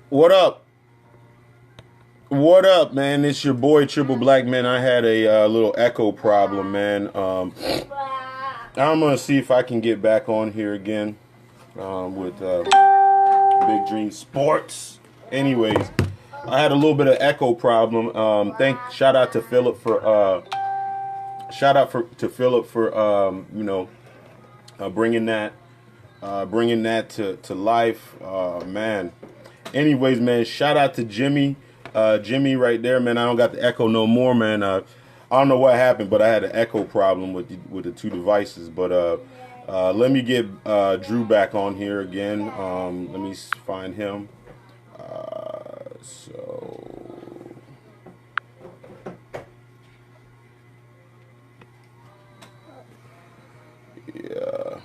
What up? What up, man? It's your boy Triple Black, man. I had a little echo problem, man. I'm gonna see if I can get back on here again with Big Dream Sports. Anyways, I had a little bit of echo problem. Shout out to Philip for Philip for bringing that to life, man. Anyways, man, shout out to Jimmy. Jimmy right there, man. I don't got the echo no more, man. I don't know what happened, but I had an echo problem with the two devices. But let me get Drew back on here again. Let me find him. So yeah.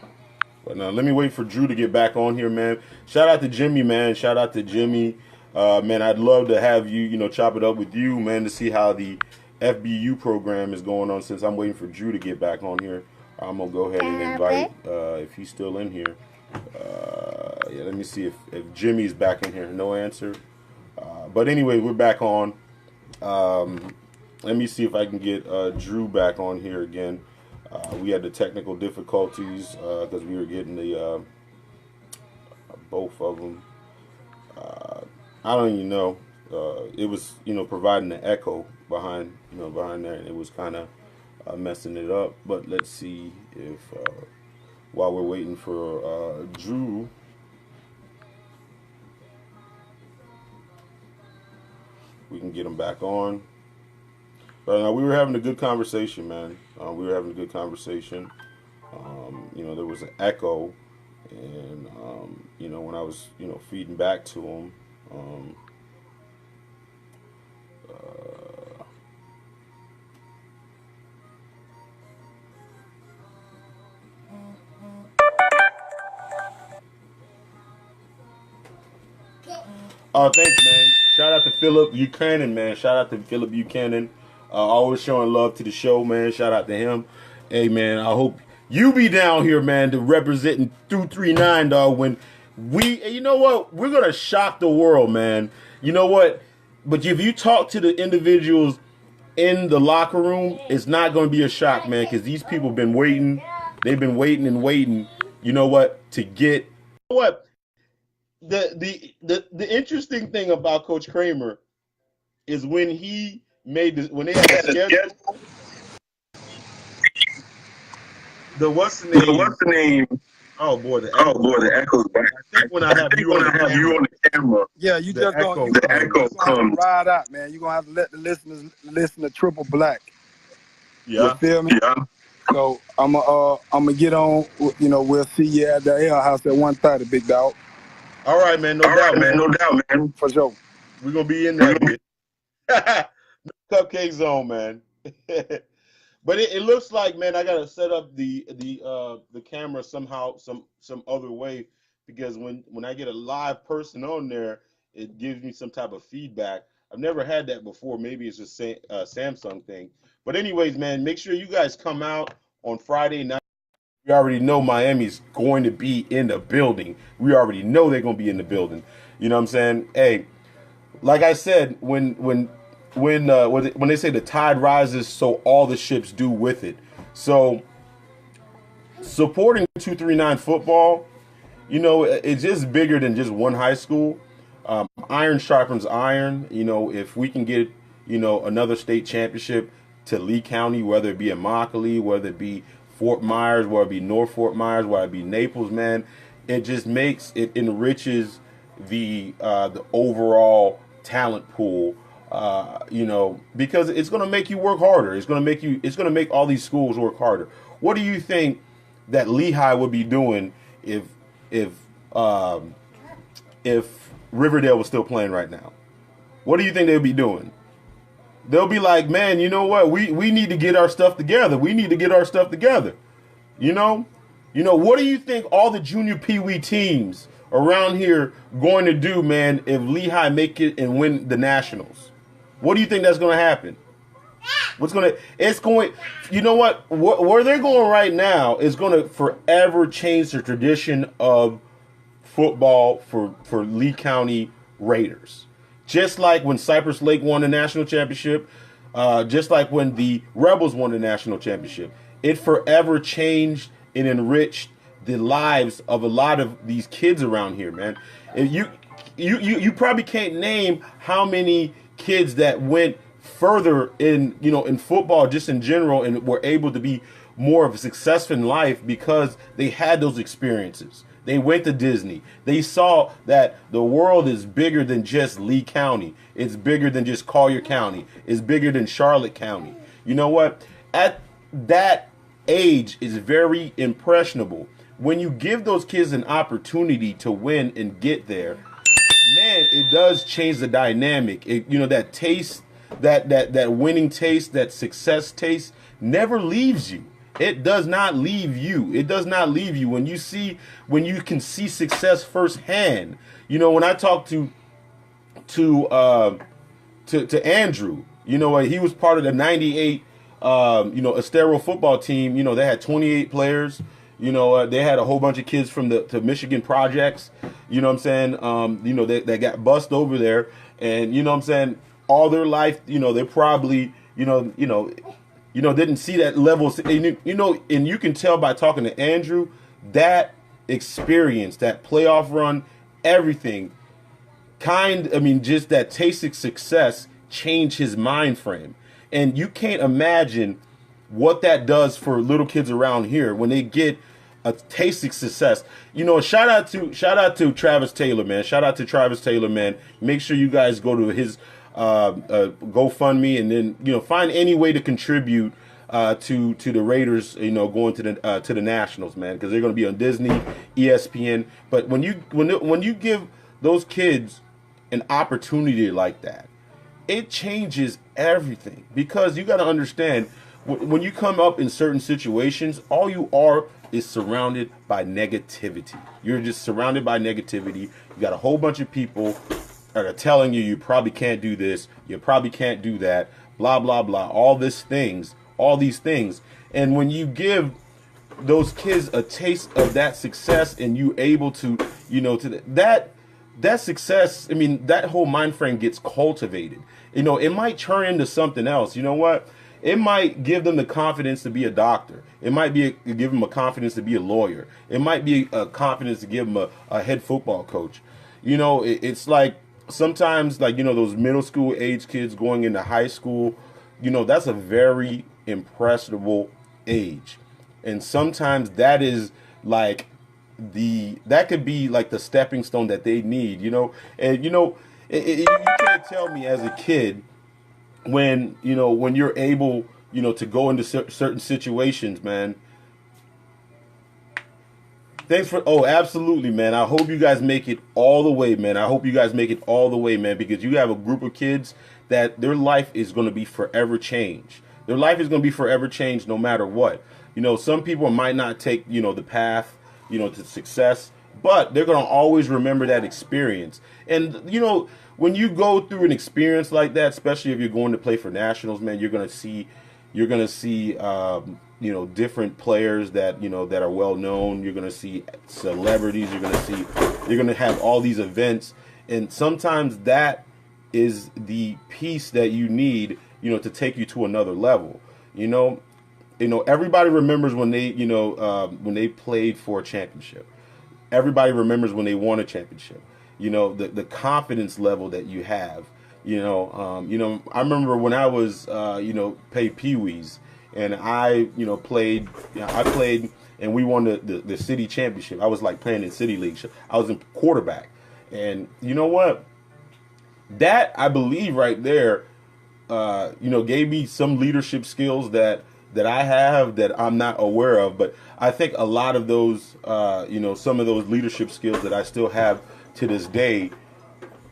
But now let me wait for Drew to get back on here, man. Shout out to Jimmy, man. Shout out to Jimmy. Man, I'd love to have you, chop it up with you, man, to see how the FBU program is going on. Since I'm waiting for Drew to get back on here, I'm gonna go ahead and invite if he's still in here. Yeah, let me see if Jimmy's back in here. No answer. But anyway, we're back on. Let me see if I can get Drew back on here again. We had the technical difficulties because we were getting the both of them. I don't even know. It was, providing the echo behind there, and it was kind of messing it up. But let's see if while we're waiting for Drew, we can get him back on. But we were having a good conversation, man. We were having a good conversation. There was an echo, and when I was feeding back to him. Thanks, man. Shout out to Philip Buchanan, man. Shout out to Philip Buchanan. Always showing love to the show, man. Shout out to him. Hey, man, I hope you be down here, man, to representing 239, dog. When you know what? We're going to shock the world, man. You know what? But if you talk to the individuals in the locker room, it's not going to be a shock, man, because these people have been waiting. They've been waiting and waiting, you know what, to get. You know what? The interesting thing about Coach Kramer is when he when they had a schedule. What's the name? Oh boy, the echo's back. I think when I have you on the camera. Yeah, you just gonna the echo comes. Ride out, man. You're gonna have to let the listeners listen to Triple Black. Yeah. You feel me? Yeah. So I'm gonna get on. We'll see you at the ale house at 1:30, big dog. All right, man. No doubt, man. For sure. We're gonna be in there. Cupcake zone, man. But it looks like, man, I gotta set up the camera somehow, some other way, because when I get a live person on there, it gives me some type of feedback. I've never had that before. Maybe it's just a Samsung thing. But anyways, man, make sure you guys come out on Friday night. We already know Miami's going to be in the building. We already know they're going to be in the building. You know what I'm saying? Hey, like I said, when they say the tide rises, so all the ships do with it. So supporting 239 football, it's just bigger than just one high school. Iron sharpens iron. If we can get another state championship to Lee County, whether it be in Immokalee, whether it be Fort Myers, whether it be North Fort Myers, whether it be Naples, man, it just enriches the overall talent pool. Because it's going to make you work harder. It's going to make all these schools work harder. What do you think that Lehigh would be doing if Riverdale was still playing right now? What do you think they'd be doing? They'll be like, man, you know what? We need to get our stuff together. We need to get our stuff together. What do you think all the junior peewee teams around here going to do, man, if Lehigh make it and win the Nationals? What do you think that's going to happen? You know what? Where they're going right now is going to forever change the tradition of football for Lee County Raiders. Just like when Cypress Lake won the national championship, just like when the Rebels won the national championship, it forever changed and enriched the lives of a lot of these kids around here, man. And you probably can't name how many kids that went further in in football just in general and were able to be more of a success in life because they had those experiences. They went to Disney. They saw that the world is bigger than just Lee County. It's bigger than just Collier County. It's bigger than Charlotte County. You know what? At that age is very impressionable. When you give those kids an opportunity to win and get there, man, it does change the dynamic. That taste, that winning taste, that success taste never leaves you. It does not leave you. It does not leave you when you can see success firsthand. When I talk to Andrew, he was part of the '98 Estero football team. They had 28 players. They had a whole bunch of kids from the Michigan projects. You know what I'm saying? They got bussed over there, and you know what I'm saying, all their life, they probably, didn't see that level. And you can tell by talking to Andrew, that experience, that playoff run, everything, just that taste of success changed his mind frame. And you can't imagine what that does for little kids around here when they get a taste of success. Shout out to Travis Taylor, man. Shout out to Travis Taylor, man. Make sure you guys go to his GoFundMe and then find any way to contribute to the Raiders, going to the Nationals, man, because they're going to be on Disney, ESPN. But when you give those kids an opportunity like that, it changes everything, because you got to understand, when you come up in certain situations, all you are is surrounded by negativity. You're just surrounded by negativity. You got a whole bunch of people that are telling you probably can't do this, you probably can't do that, blah, blah, blah, all these things. And when you give those kids a taste of that success and you able to, that success, that whole mind frame gets cultivated. It might turn into something else. You know what? It might give them the confidence to be a doctor. It might give them a confidence to be a lawyer. It might be a confidence to give them a head football coach. It's like sometimes, like, those middle school age kids going into high school, that's a very impressionable age. And sometimes that is like that could be like the stepping stone that they need, and you can't tell me as a kid when you're able, to go into certain situations, man. Oh, absolutely, man. I hope you guys make it all the way, man. I hope you guys make it all the way, man, because you have a group of kids that their life is going to be forever changed. Their life is going to be forever changed no matter what. Some people might not take, the path, to success, but they're going to always remember that experience. And, when you go through an experience like that, especially if you're going to play for nationals, man, you're going to see, different players that, that are well known. You're going to see celebrities. You're going to have all these events. And sometimes that is the piece that you need, to take you to another level. Everybody remembers when they played for a championship. Everybody remembers when they won a championship. The confidence level that you have. I remember when I was played Pee-wees, and I played and we won the city championship. I was like playing in city league. I was in quarterback, and you know what? That, I believe, right there, gave me some leadership skills that I have that I'm not aware of. But I think a lot of those, some of those leadership skills that I still have to this day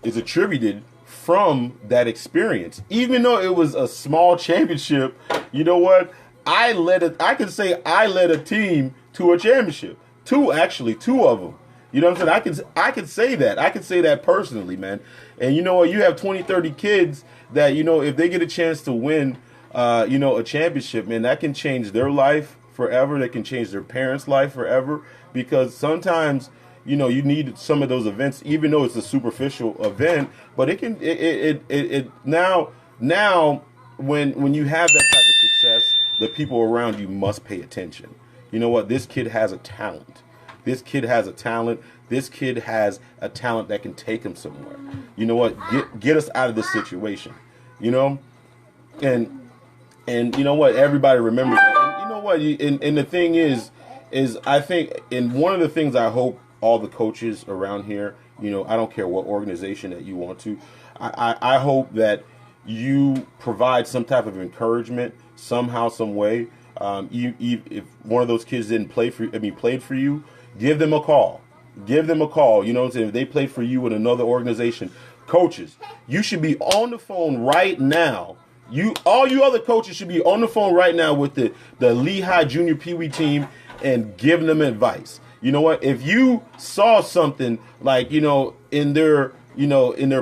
is attributed from that experience. Even though it was a small championship, you know what? I can say I led a team to a championship. Two of them. You know what I'm saying? I can say that. I can say that personally, man. And you know what? You have 20, 30 kids that, if they get a chance to win, a championship, man, that can change their life forever. That can change their parents' life forever. Because sometimes, you need some of those events, even though it's a superficial event. But it can it now when you have that type of success, the people around you must pay attention. You know what? This kid has a talent. This kid has a talent. This kid has a talent that can take him somewhere. You know what? Get us out of this situation. You know, and you know what? Everybody remembers that. And you know what? And the thing is I think, and one of the things I hope all the coaches around here, I don't care what organization that you want to, I hope that you provide some type of encouragement somehow, some way. If one of those kids didn't played for you, give them a call. Give them a call. You know what I'm saying? If they played for you in another organization, coaches, you should be on the phone right now. All you other coaches should be on the phone right now with the Lehigh Junior Pee Wee team and giving them advice. You know what? If you saw something like, in their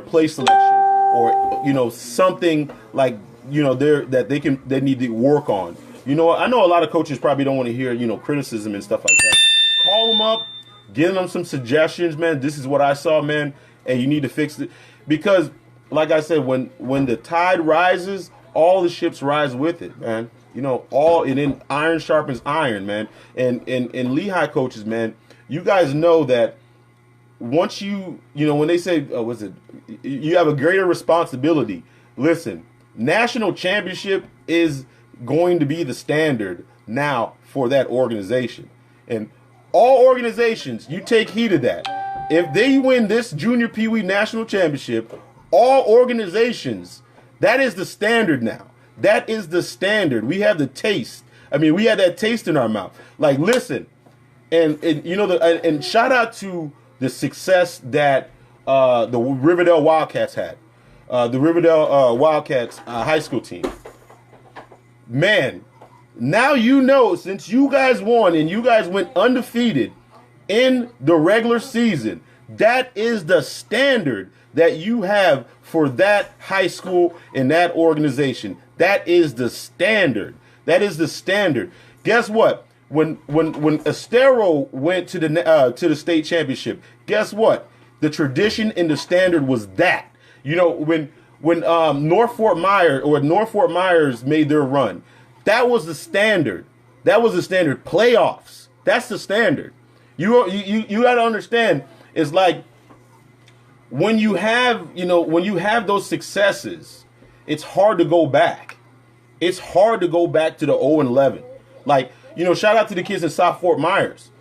play selection, or something like, they need to work on. I know a lot of coaches probably don't want to hear, criticism and stuff like that. Call them up, give them some suggestions, man. This is what I saw, man, and you need to fix it. Because, like I said, when the tide rises, all the ships rise with it, man. And then iron sharpens iron, man. And Lehigh coaches, man, you guys know that once when they say, you have a greater responsibility. Listen, national championship is going to be the standard now for that organization. And all organizations, you take heed of that. If they win this Junior Pee Wee National Championship, all organizations, that is the standard now. That is the standard. We have the taste. We had that taste in our mouth. Like, listen, and shout out to the success that the Riverdale Wildcats had. The Riverdale Wildcats high school team. Man, now since you guys won and you guys went undefeated in the regular season, that is the standard that you have for that high school and that organization. That is the standard. That is the standard. Guess what? When Estero went to the state championship, guess what? The tradition and the standard was that. When North Fort Myers made their run, that was the standard. That was the standard. Playoffs. That's the standard. You got to understand. It's like when you have those successes, it's hard to go back. It's hard to go back to the 0-11. Like, shout out to the kids in South Fort Myers.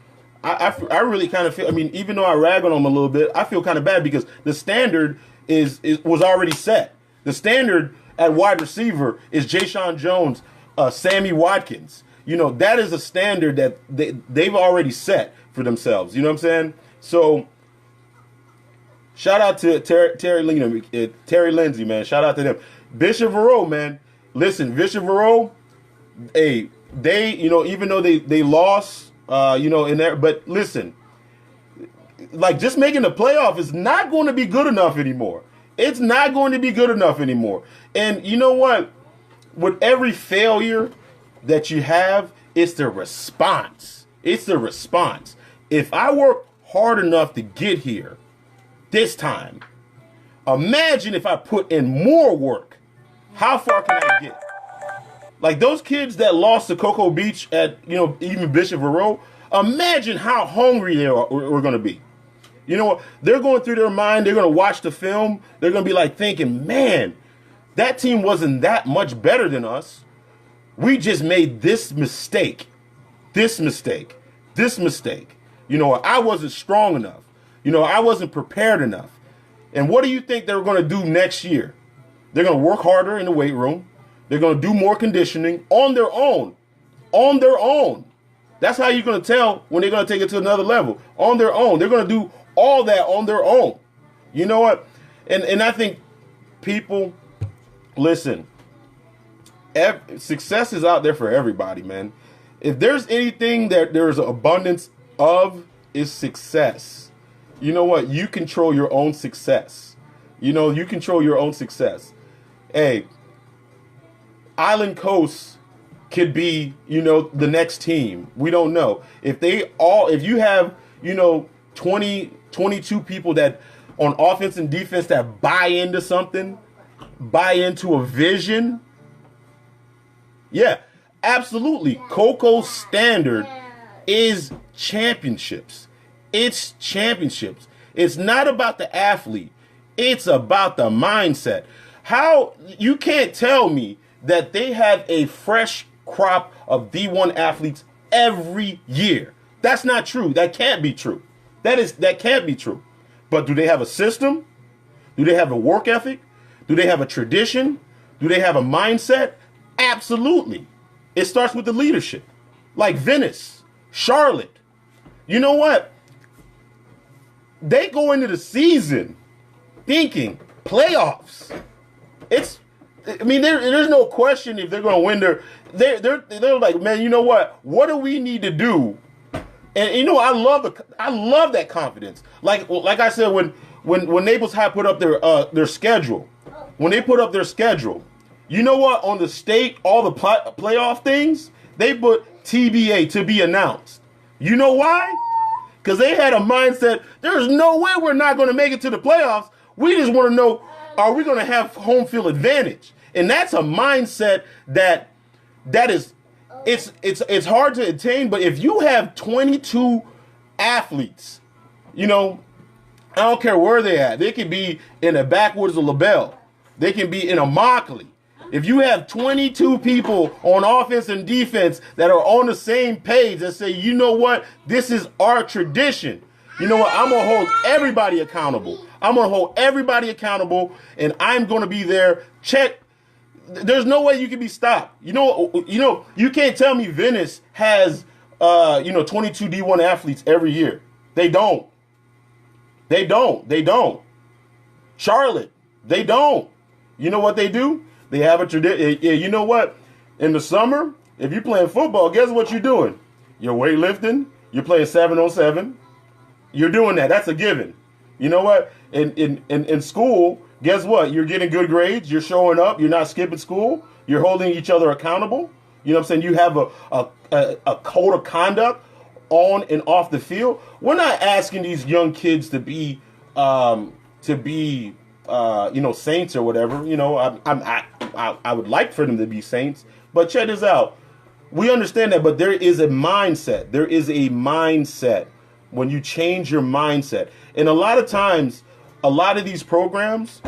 I really kind of feel, even though I rag on them a little bit, I feel kind of bad because the standard was already set. The standard at wide receiver is Ja'Shawn Jones, Sammy Watkins. That is a standard that they've already set for themselves. You know what I'm saying? So, shout out to Terry Lindsay, man. Shout out to them. Bishop Verot, man. Listen, Bishop Verot, hey, they, even though they lost, in there, but listen, like, just making the playoff is not going to be good enough anymore. It's not going to be good enough anymore. And you know what? With every failure that you have, it's the response. It's the response. If I work hard enough to get here this time, imagine if I put in more work. How far can I get? Like those kids that lost to Cocoa Beach at, even Bishop Verot, imagine how hungry we're going to be. They're going through their mind. They're going to watch the film. They're going to be like thinking, man, that team wasn't that much better than us. We just made this mistake. This mistake. This mistake. I wasn't strong enough. I wasn't prepared enough. And what do you think they're going to do next year? They're going to work harder in the weight room. They're going to do more conditioning on their own. On their own. That's how you're going to tell when they're going to take it to another level. On their own. They're going to do all that on their own. You know what? And I think people, listen, success is out there for everybody, man. If there's anything that there's abundance of, is success. You know what? You control your own success. You control your own success. Hey, Island Coast could be, the next team. We don't know. If you have, 22 people that on offense and defense that buy into something, buy into a vision. Yeah, absolutely. Coco's standard is championships. It's championships. It's not about the athlete. It's about the mindset. How you can't tell me that they have a fresh crop of D1 athletes every year. That's not true. That can't be true. That can't be true. But do they have a system? Do they have a work ethic? Do they have a tradition? Do they have a mindset? Absolutely. It starts with the leadership. Like Venice, Charlotte. You know what? They go into the season thinking playoffs. There's no question if they're going to win. They're like, man, you know what? What do we need to do? And you know, I love that confidence. Like I said, when Naples High put up their schedule, when they put up their schedule, you know what? On the state, all the playoff things, they put TBA, to be announced. You know why? Because they had a mindset. There's no way we're not going to make it to the playoffs. We just want to know, are we going to have home field advantage? And that's a mindset that is, it's hard to attain. But if you have 22 athletes, you know, I don't care where they at. They could be in the backwoods of LaBelle. They can be in a Immokalee. If you have 22 people on offense and defense that are on the same page that say, you know what, this is our tradition. You know what, I'm going to hold everybody accountable. I'm going to hold everybody accountable, and I'm going to be there. Check. There's no way you can be stopped. You know, you can't tell me Venice has, 22 D1 athletes every year. They don't. Charlotte, they don't. You know what they do? They have a tradition. You know what? In the summer, if you're playing football, guess what you're doing? You're weightlifting. You're playing 7-on-7. You're doing that. That's a given. You know what? In school, guess what? You're getting good grades. You're showing up. You're not skipping school. You're holding each other accountable. You know what I'm saying? You have a code of conduct on and off the field. We're not asking these young kids to be saints or whatever. You know, I would like for them to be saints, but check this out. We understand that, but there is a mindset. There is a mindset when you change your mindset. And a lot of times, a lot of these programs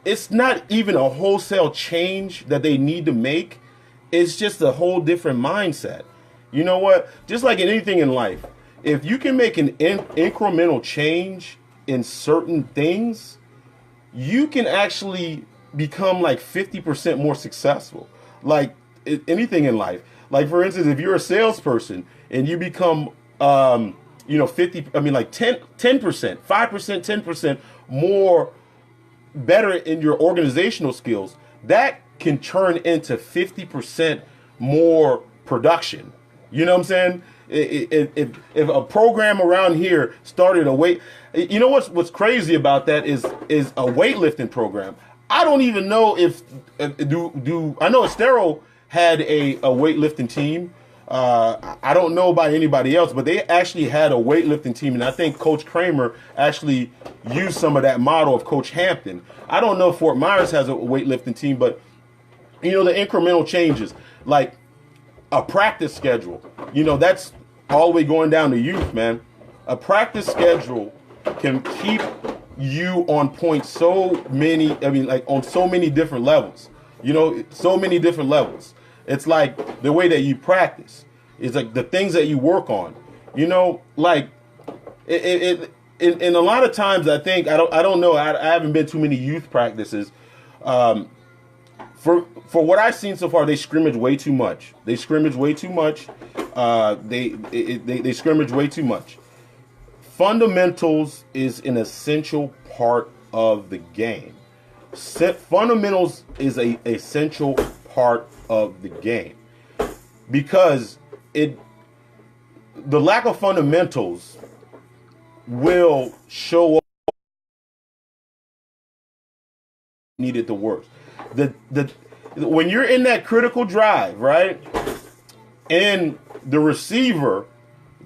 it's not even a wholesale change that they need to make. It's just a whole different mindset. You know what? Just like in anything in life, if you can make an incremental change in certain things, you can actually become like 50% more successful. Like anything in life. Like for instance, if you're a salesperson and you become 10%, 5%, 10% more better in your organizational skills, that can turn into 50% more production. You know what I'm saying? If a program around here started you know what's crazy about that is a weightlifting program. I don't even know if I know Estero had a weightlifting team. I don't know about anybody else, but they actually had a weightlifting team, and I think Coach Kramer actually used some of that model of Coach Hampton. I don't know if Fort Myers has a weightlifting team, but you know, the incremental changes, like a practice schedule, you know, that's all the way going down to youth, man. A practice schedule can keep you on point on so many different levels. You know, so many different levels. It's like the way that you practice. It's like the things that you work on. You know, like and a lot of times I think I don't know. I haven't been to many youth practices. For what I've seen so far, they scrimmage way too much. They scrimmage way too much. They scrimmage way too much. Fundamentals is an essential part of the game. Fundamentals is a essential part of the game because the lack of fundamentals will show up needed the worst. When you're in that critical drive, right, and the receiver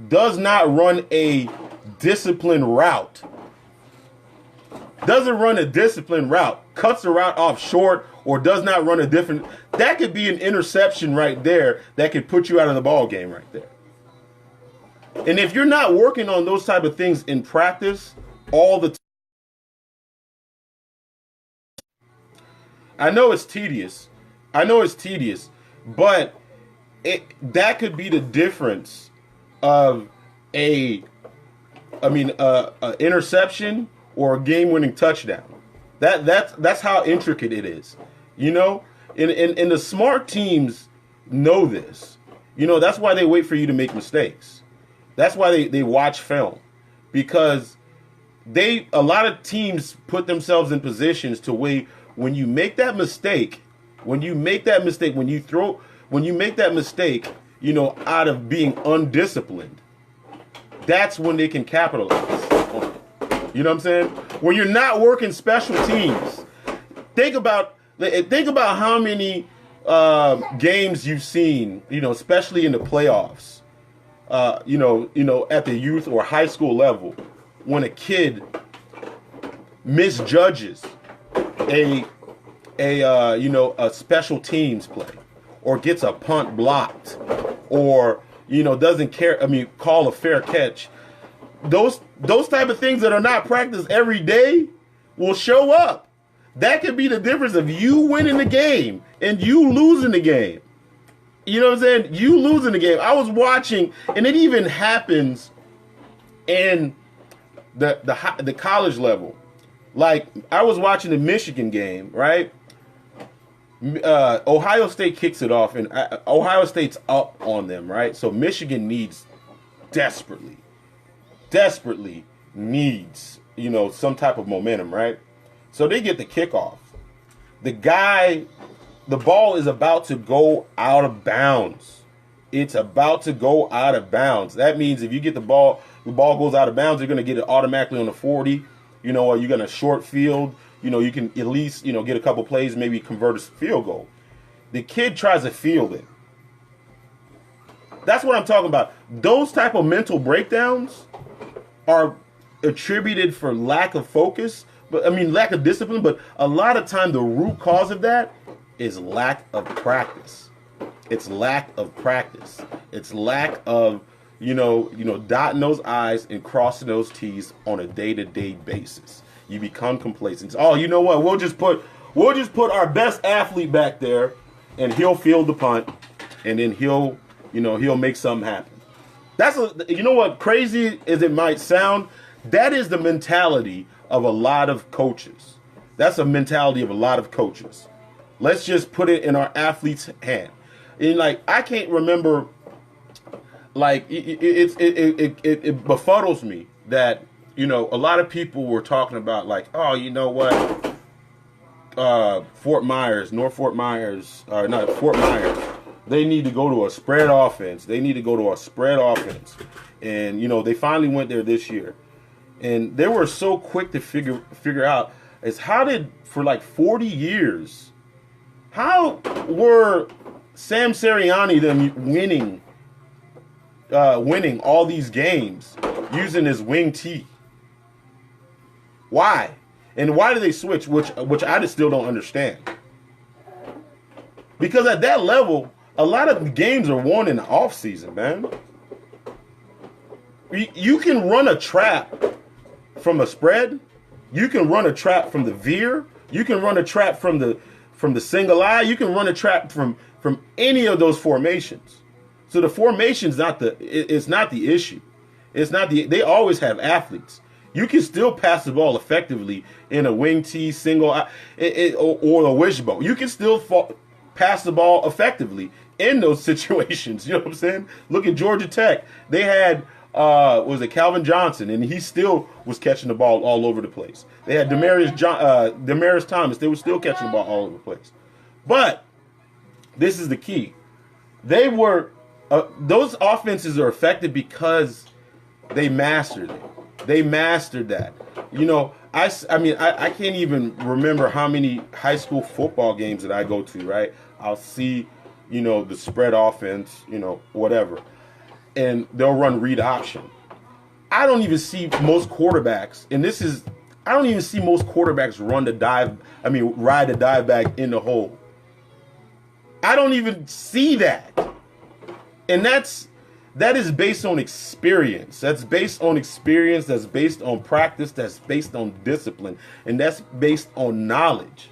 does not run a disciplined route, doesn't run a disciplined route, cuts the route off short, or does not run a different, that could be an interception right there that could put you out of the ball game right there. And if you're not working on those type of things in practice all the time, I know it's tedious. But that could be the difference of a interception or a game-winning touchdown. That's how intricate it is. You know, and the smart teams know this. You know, that's why they wait for you to make mistakes. That's why they watch film, because a lot of teams put themselves in positions to wait. When you make that mistake, you know, out of being undisciplined, that's when they can capitalize on it. You know what I'm saying? When you're not working special teams, think about how many games you've seen, you know, especially in the playoffs, you know, at the youth or high school level, when a kid misjudges a special teams play, or gets a punt blocked, or, you know, doesn't care, call a fair catch. Those type of things that are not practiced every day will show up. That could be the difference of you winning the game and you losing the game. You know what I'm saying? You losing the game. I was watching, and it even happens in the college level. Like, I was watching the Michigan game, right? Ohio State kicks it off, and Ohio State's up on them, right? So Michigan desperately needs, you know, some type of momentum, right? So they get the kickoff. The ball is about to go out of bounds. It's about to go out of bounds. That means if you get the ball goes out of bounds, you're going to get it automatically on the 40. You know, or you're going to short field. You know, you can at least, you know, get a couple plays, maybe convert a field goal. The kid tries to field it. That's what I'm talking about. Those type of mental breakdowns are attributed for lack of focus, lack of discipline. But a lot of time, the root cause of that is lack of practice. It's lack of practice. It's lack of, you know, dotting those I's and crossing those T's on a day-to-day basis. You become complacent. Oh, you know what? We'll just put our best athlete back there, and he'll field the punt, and then he'll make something happen. You know what? Crazy as it might sound, that is the mentality of a lot of coaches. That's a mentality of a lot of coaches. Let's just put it in our athlete's hand. And like, I can't remember. Like, it befuddles me that, you know, a lot of people were talking about, like, oh, you know what, Fort Myers, they need to go to a spread offense. And, you know, they finally went there this year. And they were so quick to figure out is for like 40 years, how were Sam Sirianni them winning all these games using his wing T? Why? And why do they switch? Which I just still don't understand. Because at that level, a lot of games are won in the off season, man. You can run a trap from a spread. You can run a trap from the veer. You can run a trap from the single eye. You can run a trap from any of those formations. So the formation's it's not the issue. They always have athletes. You can still pass the ball effectively in a wing T, single eye, or a wishbone. You can still pass the ball effectively in those situations. You know what I'm saying? Look at Georgia Tech. They had Calvin Johnson, and he still was catching the ball all over the place. They had Demarius Thomas. They were still catching the ball all over the place. But this is the key. Those offenses are effective because they mastered it. They mastered that. You know, I can't even remember how many high school football games that I go to, right? I'll see, you know, the spread offense, you know, whatever. and they'll run read option. I don't even see most quarterbacks, and I don't even see most quarterbacks ride the dive back in the hole. I don't even see that. And that is based on experience. That's based on experience. That's based on practice. That's based on discipline. And that's based on knowledge.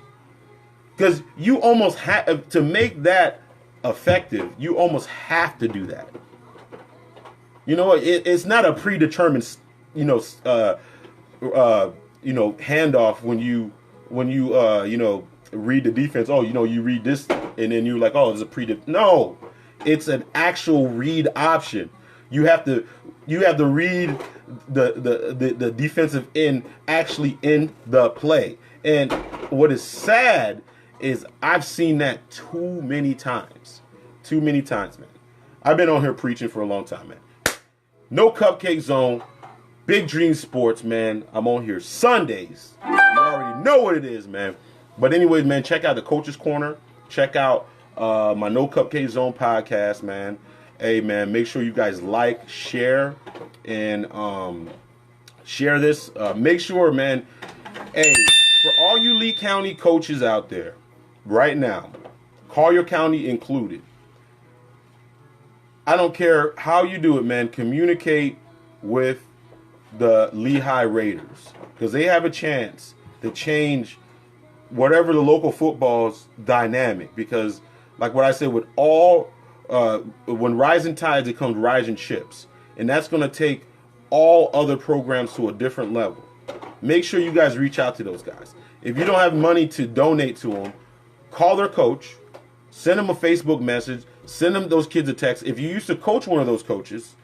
Because you almost have to make that effective. You almost have to do that. You know, it's not a predetermined, handoff when you read the defense. Oh, you read this, and then you're like, oh, it's a no. It's an actual read option. You have to read the defensive end actually in the play. And what is sad is I've seen that too many times. Too many times, man. I've been on here preaching for a long time, man. No Cupcake Zone, Big Dream Sports, man. I'm on here Sundays. You already know what it is, man. But anyways, man, check out the Coach's Corner. Check out my No Cupcake Zone podcast, man. Hey, man, make sure you guys like, share, and share this. Make sure, man, hey, for all you Lee County coaches out there right now, Collier County included, I don't care how you do it, man. Communicate with the Lehigh Raiders because they have a chance to change whatever the local football's dynamic. Because, like what I said, with when rising tides, it comes rising ships, and that's going to take all other programs to a different level. Make sure you guys reach out to those guys. If you don't have money to donate to them, call their coach, send them a Facebook message. Send them those kids a text. If you used to coach one of those those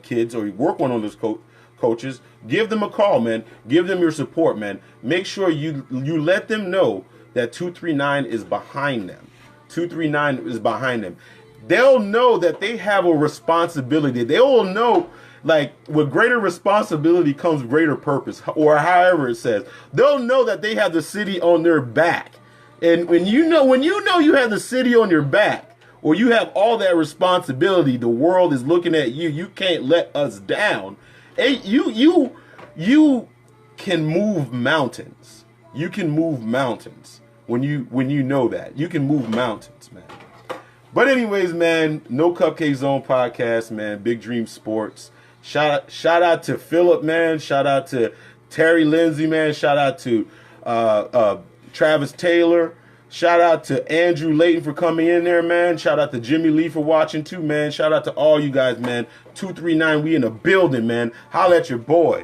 kids, or you work one of those coaches, give them a call, man. Give them your support, man. Make sure you let them know that 239 is behind them. 239 is behind them. They'll know that they have a responsibility. They will know, like, with greater responsibility comes greater purpose, or however it says. They'll know that they have the city on their back. And when you know you have the city on your back, or you have all that responsibility, the world is looking at you. You can't let us down. Hey, you can move mountains. You can move mountains when you know that. You can move mountains, man. But anyways, man, No Cupcake Zone podcast, man. Big Dream Sports. Shout out to Philip, man. Shout out to Terry Lindsay, man. Shout out to Travis Taylor. Shout out to Andrew Layton for coming in there, man. Shout out to Jimmy Lee for watching too, man. Shout out to all you guys, man. 239, we in the building, man. Holla at your boy.